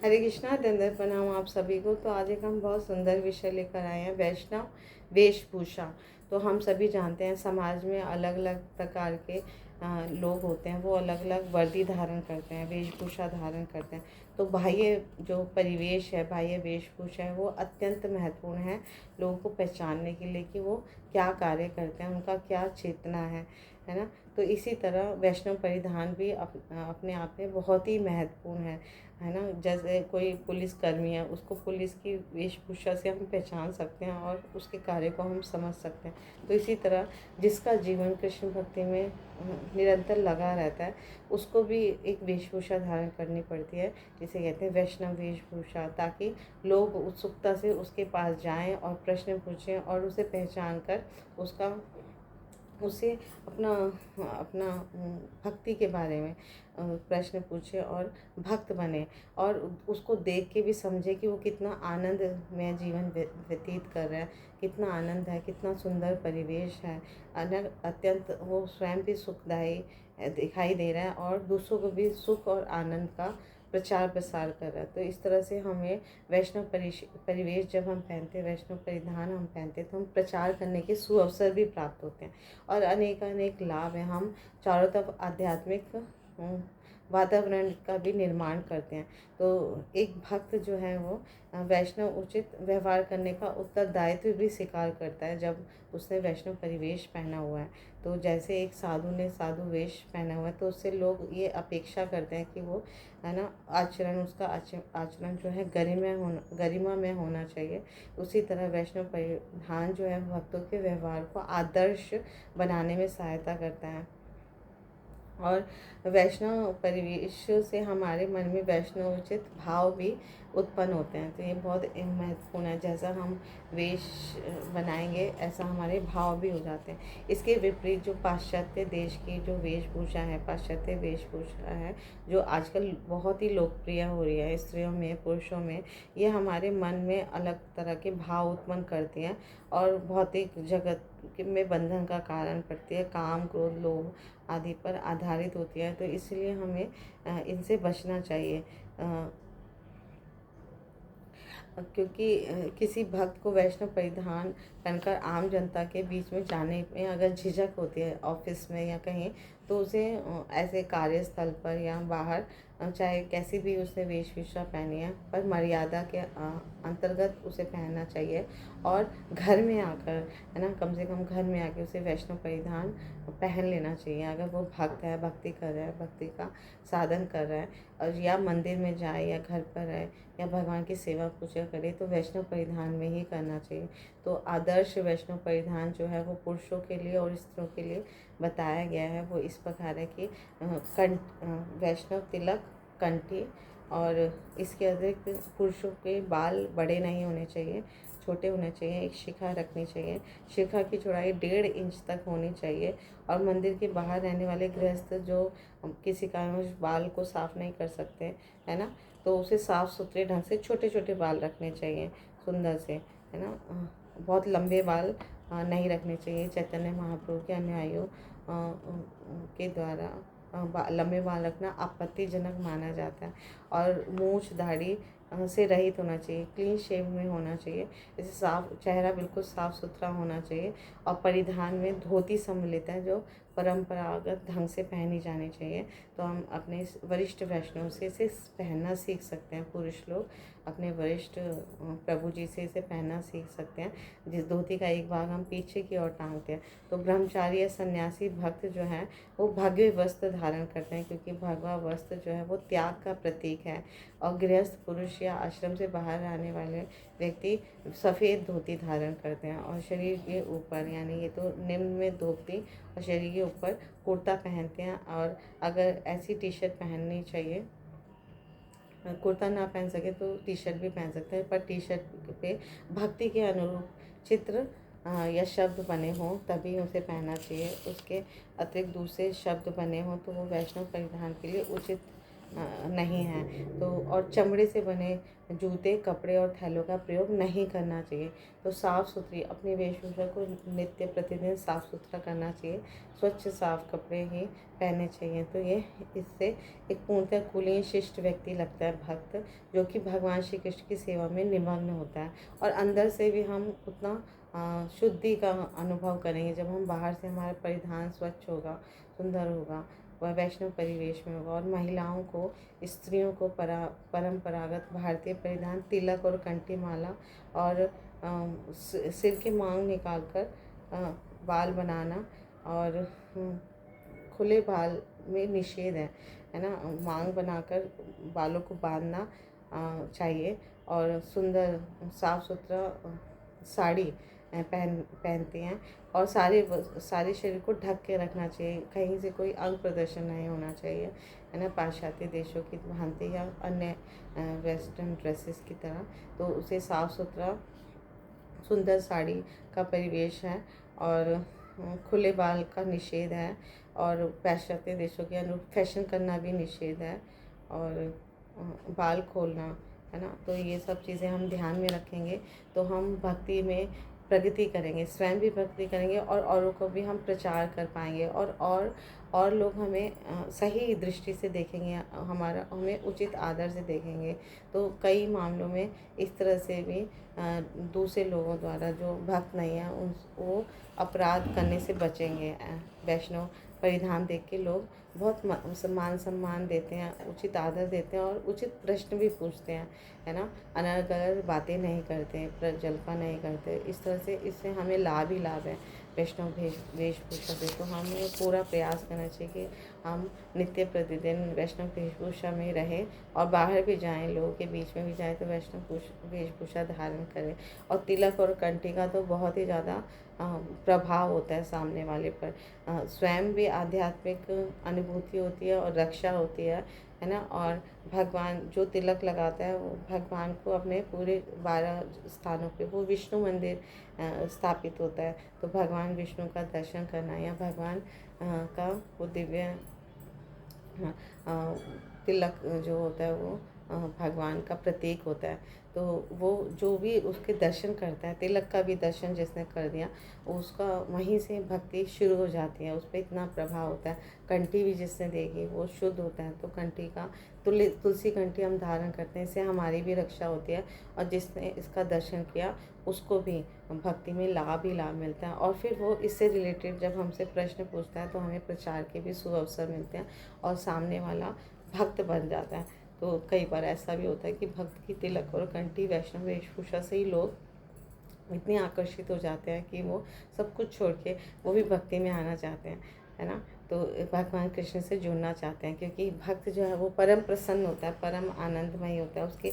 हरे कृष्णा, दंडवत प्रणाम आप सभी को। तो आज एक हम बहुत सुंदर विषय लेकर आए हैं, वैष्णव वेशभूषा। तो हम सभी जानते हैं समाज में अलग अलग प्रकार के लोग होते हैं, वो अलग अलग वर्दी धारण करते हैं, वेशभूषा धारण करते हैं। तो बाह्य जो परिवेश है, बाह्य वेशभूषा है, वो अत्यंत महत्वपूर्ण है लोगों को पहचानने के लिए कि वो क्या कार्य करते हैं, उनका क्या चेतना है ना। तो इसी तरह वैष्णव परिधान भी अपने आप में बहुत ही महत्वपूर्ण है ना। जैसे कोई पुलिस कर्मी है, उसको पुलिस की वेशभूषा से हम पहचान सकते हैं और उसके कार्य को हम समझ सकते हैं। तो इसी तरह जिसका जीवन कृष्ण भक्ति में निरंतर लगा रहता है, उसको भी एक वेशभूषा धारण करनी पड़ती है, जिसे कहते हैं वैष्णव वेशभूषा, ताकि लोग उत्सुकता से उसके पास जाएं और प्रश्न पूछें और उसे पहचान कर उसका उससे अपना अपना भक्ति के बारे में प्रश्न पूछे और भक्त बने, और उसको देख के भी समझे कि वो कितना आनंद में जीवन व्यतीत कर रहा है, कितना आनंद है, कितना सुंदर परिवेश है। अत्यंत वो स्वयं भी सुखदायी दिखाई दे रहा है और दूसरों को भी सुख और आनंद का प्रचार प्रसार कर रहा है। तो इस तरह से हमें वैष्णव परिवेश जब हम पहनते हैं, वैष्णव परिधान हम पहनते हैं, तो हम प्रचार करने के सुअवसर भी प्राप्त होते हैं और अनेक अनेक लाभ हैं। हम चारों तरफ आध्यात्मिक वातावरण का भी निर्माण करते हैं। तो एक भक्त जो है वो वैष्णव उचित व्यवहार करने का उत्तरदायित्व भी स्वीकार करता है जब उसने वैष्णव परिवेश पहना हुआ है। तो जैसे एक साधु ने साधु वेश पहना हुआ है, तो उससे लोग ये अपेक्षा करते हैं कि वो है ना आचरण, उसका आचरण जो है गरिमा में होना चाहिए। उसी तरह वैष्णव परिधान जो है भक्तों के व्यवहार को आदर्श बनाने में सहायता करता है। और वैष्णव परिवेश से हमारे मन में वैष्णवोचित भाव भी उत्पन्न होते हैं। तो ये बहुत महत्वपूर्ण है। जैसा हम वेश बनाएंगे, ऐसा हमारे भाव भी हो जाते हैं। इसके विपरीत जो पाश्चात्य देश की जो वेशभूषा है, पाश्चात्य वेशभूषा है, जो आजकल बहुत ही लोकप्रिय हो रही है स्त्रियों में, पुरुषों में, ये हमारे मन में अलग तरह के भाव उत्पन्न करती हैं और भौतिक जगत में बंधन का कारण करती है, काम, क्रोध, लोभ आदि पर आधारित होती है। तो इसलिए हमें इनसे बचना चाहिए, क्योंकि किसी भक्त को वैष्णव परिधान पहनकर आम जनता के बीच में जाने में अगर झिझक होती है, ऑफिस में या कहीं, तो उसे ऐसे कार्यस्थल पर या बाहर चाहे कैसी भी उसने वेशभूषा पहनी है, पर मर्यादा के अंतर्गत उसे पहनना चाहिए। और घर में आकर है ना, कम से कम घर में आकर उसे वैष्णव परिधान पहन लेना चाहिए। अगर वो भक्त है, भक्ति कर रहा है, भक्ति का साधन कर रहा है, और या मंदिर में जाए या घर पर है या भगवान की सेवा पूजा करे, तो वैष्णव परिधान में ही करना चाहिए। तो आदर्श वैष्णव परिधान जो है वो पुरुषों के लिए और स्त्रियों के लिए बताया गया है। वो इस प्रकार है कि वैष्णव तिलक, कंठी, और इसके अतिरिक्त पुरुषों के बाल बड़े नहीं होने चाहिए, छोटे होने चाहिए। एक शिखा रखनी चाहिए, शिखा की चौड़ाई 1.5 इंच तक होनी चाहिए। और मंदिर के बाहर रहने वाले गृहस्थ जो किसी कारणवश बाल को साफ नहीं कर सकते है ना, तो उसे साफ सुथरे ढंग से छोटे छोटे बाल रखने चाहिए, सुंदर से, है ना। बहुत लंबे बाल नहीं रखने चाहिए। चैतन्य महाप्रभु के अनुयायियों के द्वारा लंबे बाल रखना आपत्तिजनक माना जाता है। और मूछ दाढ़ी से रहित होना चाहिए, क्लीन शेव में होना चाहिए। जैसे साफ चेहरा बिल्कुल साफ सुथरा होना चाहिए। और परिधान में धोती सम्मिलित है, जो परंपरागत ढंग से पहनी जानी चाहिए। तो हम अपने वरिष्ठ वैष्णव से इसे पहनना सीख सकते हैं। पुरुष लोग अपने वरिष्ठ प्रभु जी से इसे पहनना सीख सकते हैं, जिस धोती का एक भाग हम पीछे की ओर टांगते हैं। तो ब्रह्मचारी या सन्यासी भक्त जो है वो भगवे वस्त्र धारण करते हैं, क्योंकि भगवा वस्त्र जो है वो त्याग का प्रतीक है। और गृहस्थ पुरुष या आश्रम से बाहर आने वाले व्यक्ति सफ़ेद धोती धारण करते हैं और शरीर के ऊपर, यानी ये तो निम्न में धोती और शरीर के ऊपर कुर्ता पहनते हैं। और अगर ऐसी टी शर्ट पहननी चाहिए, कुर्ता ना पहन सके तो टी शर्ट भी पहन सकते हैं, पर टी शर्ट पे भक्ति के अनुरूप चित्र या शब्द बने हों तभी उसे पहनना चाहिए। उसके अतिरिक्त दूसरे शब्द बने हों तो वो वैष्णव परिधान के लिए उचित नहीं है। तो और चमड़े से बने जूते, कपड़े और थैलों का प्रयोग नहीं करना चाहिए। तो साफ़ सुथरी अपनी वेशभूषा को नित्य प्रतिदिन साफ़ सुथरा करना चाहिए। स्वच्छ साफ कपड़े ही पहनने चाहिए। तो ये इससे एक पूर्णतः कुलीन शिष्ट व्यक्ति लगता है भक्त, जो कि भगवान श्री कृष्ण की सेवा में निमग्न होता है। और अंदर से भी हम उतना शुद्धि का अनुभव करेंगे जब हम बाहर से हमारा परिधान स्वच्छ होगा, सुंदर होगा, वह वैष्णव परिवेश में होगा। और महिलाओं को, स्त्रियों को परंपरागत भारतीय परिधान तिलक और कंठी माला और सिर के मांग निकाल कर बाल बनाना और खुले बाल में निषेध है ना। मांग बनाकर बालों को बांधना चाहिए और सुंदर साफ सुथरा साड़ी पहनती हैं। और सारे शरीर को ढक के रखना चाहिए, कहीं से कोई अंग प्रदर्शन नहीं होना चाहिए, है ना। पाश्चात्य देशों की भांति या अन्य वेस्टर्न ड्रेसेस की तरह। तो उसे साफ सुथरा सुंदर साड़ी का परिवेश है और खुले बाल का निषेध है और पाश्चात्य देशों के अनुरूप फैशन करना भी निषेध है और बाल खोलना, है ना। तो ये सब चीज़ें हम ध्यान में रखेंगे तो हम भक्ति में प्रगति करेंगे, स्वयं भी भक्ति करेंगे और औरों को भी हम प्रचार कर पाएंगे और लोग हमें सही दृष्टि से देखेंगे, हमें उचित आदर से देखेंगे। तो कई मामलों में इस तरह से भी दूसरे लोगों द्वारा जो भक्त नहीं है वो अपराध करने से बचेंगे। वैष्णव परिधान देख के लोग बहुत मान सम्मान देते हैं, उचित आदर देते हैं और उचित प्रश्न भी पूछते हैं, है ना। अनर्गल बातें नहीं करते, प्रजल्पा नहीं करते। इस तरह से इससे हमें लाभ ही लाभ है वैष्णव वेशभूषा से। तो हमें पूरा प्रयास करना चाहिए कि हम नित्य प्रतिदिन वैष्णव वेशभूषा में रहें और बाहर भी जाएं, लोगों के बीच में भी जाएं तो वैष्णव वेशभूषा धारण करें। और तिलक और कंठी का तो बहुत ही ज़्यादा प्रभाव होता है सामने वाले पर। स्वयं भी आध्यात्मिक अनुभूति होती है और रक्षा होती है ना। और भगवान जो तिलक लगाता है वो भगवान को अपने पूरे 12 स्थानों पे वो विष्णु मंदिर स्थापित होता है। तो भगवान विष्णु का दर्शन करना या भगवान का वो दिव्य तिलक जो होता है वो भगवान का प्रतीक होता है। तो वो जो भी उसके दर्शन करता है, तिलक का भी दर्शन जिसने कर दिया उसका वहीं से भक्ति शुरू हो जाती है, उस पर इतना प्रभाव होता है। कंठी भी जिसने देखी वो शुद्ध होता है। तो कंठी का तुलसी कंठी हम धारण करते हैं, इससे हमारी भी रक्षा होती है और जिसने इसका दर्शन किया उसको भी भक्ति में लाभ ही लाभ मिलता है। और फिर वो इससे रिलेटेड जब हमसे प्रश्न पूछता है तो हमें प्रचार के भी सुअवसर मिलते हैं और सामने वाला भक्त बन जाता है। तो कई बार ऐसा भी होता है कि भक्त की तिलक और कंठी वैष्णव वेशभूषा से ही लोग इतने आकर्षित हो जाते हैं कि वो सब कुछ छोड़ के वो भी भक्ति में आना चाहते हैं, है ना। तो भगवान कृष्ण से जुड़ना चाहते हैं क्योंकि भक्त जो है वो परम प्रसन्न होता है, परम आनंदमय होता है। उसके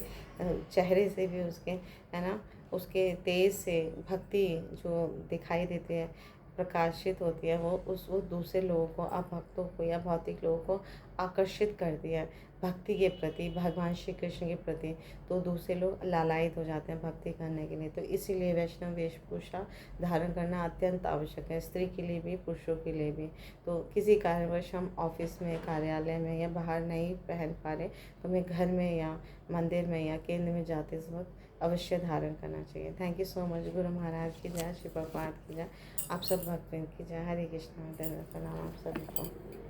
चेहरे से भी उसके, है ना, उसके तेज से भक्ति जो दिखाई देती है, प्रकाशित होती है, वो दूसरे लोगों को, अभक्तों को या भौतिक लोगों को आकर्षित करती है भक्ति के प्रति, भगवान श्री कृष्ण के प्रति। तो दूसरे लोग लालायित हो जाते हैं भक्ति करने के लिए। तो इसीलिए वैष्णव वेशभूषा धारण करना अत्यंत आवश्यक है, स्त्री के लिए भी पुरुषों के लिए भी। तो किसी कारणवश हम ऑफिस में, कार्यालय में या बाहर नहीं पहन पा रहे तो हमें घर में या मंदिर में या केंद्र में जाते वक्त अवश्य धारण करना चाहिए। Thank you so much. Guru Maharaj की जय, श्री प्रभुपाद की जय, आप सब भक्तवृंद की जय। हरे कृष्ण, प्रणाम आप सभी को।